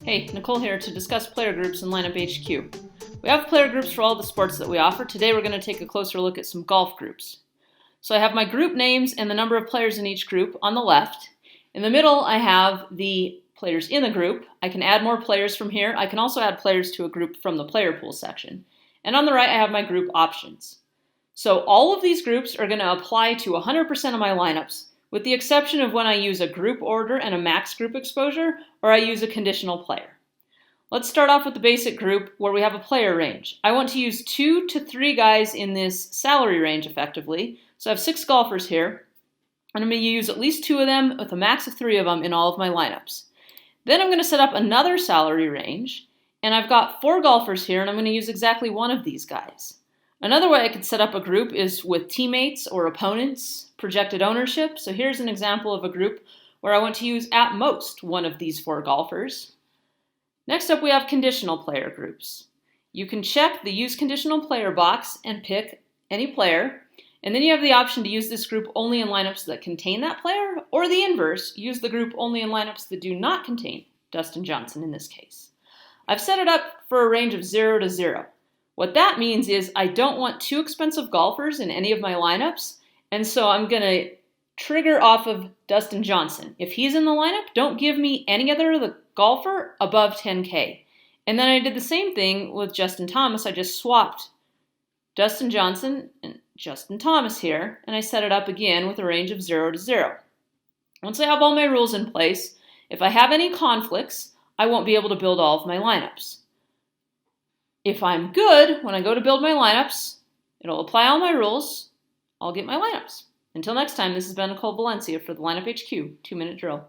Hey, Nicole here to discuss player groups in Lineuphq. We have player groups for all the sports that we offer. Today we're going to take a closer look at some golf groups. So I have my group names and the number of players in each group on the left. In the middle I have the players in the group. I can add more players from here. I can also add players to a group from the player pool section. And on the right I have my group options. So all of these groups are going to apply to 100% of my lineups, with the exception of when I use a group order and a max group exposure, or I use a conditional player. Let's start off with the basic group where we have a player range. I want to use 2 to 3 guys in this salary range effectively. So I have 6 golfers here, and I'm going to use at least 2 of them with a max of 3 of them in all of my lineups. Then I'm going to set up another salary range, and I've got 4 golfers here, and I'm going to use exactly 1 of these guys. Another way I could set up a group is with teammates or opponents, projected ownership. So here's an example of a group where I want to use at most 1 of these 4 golfers. Next up we have conditional player groups. You can check the use conditional player box and pick any player, and then you have the option to use this group only in lineups that contain that player, or the inverse, use the group only in lineups that do not contain Dustin Johnson in this case. I've set it up for a range of 0 to 0. What that means is I don't want too expensive golfers in any of my lineups, and so I'm going to trigger off of Dustin Johnson. If he's in the lineup, don't give me any other golfer above 10K. And then I did the same thing with Justin Thomas. I just swapped Dustin Johnson and Justin Thomas here, and I set it up again with a range of 0 to 0. Once I have all my rules in place, if I have any conflicts, I won't be able to build all of my lineups. If I'm good, when I go to build my lineups, it'll apply all my rules, I'll get my lineups. Until next time, this has been Nicole Valencia for the Lineuphq 2-Minute Drill.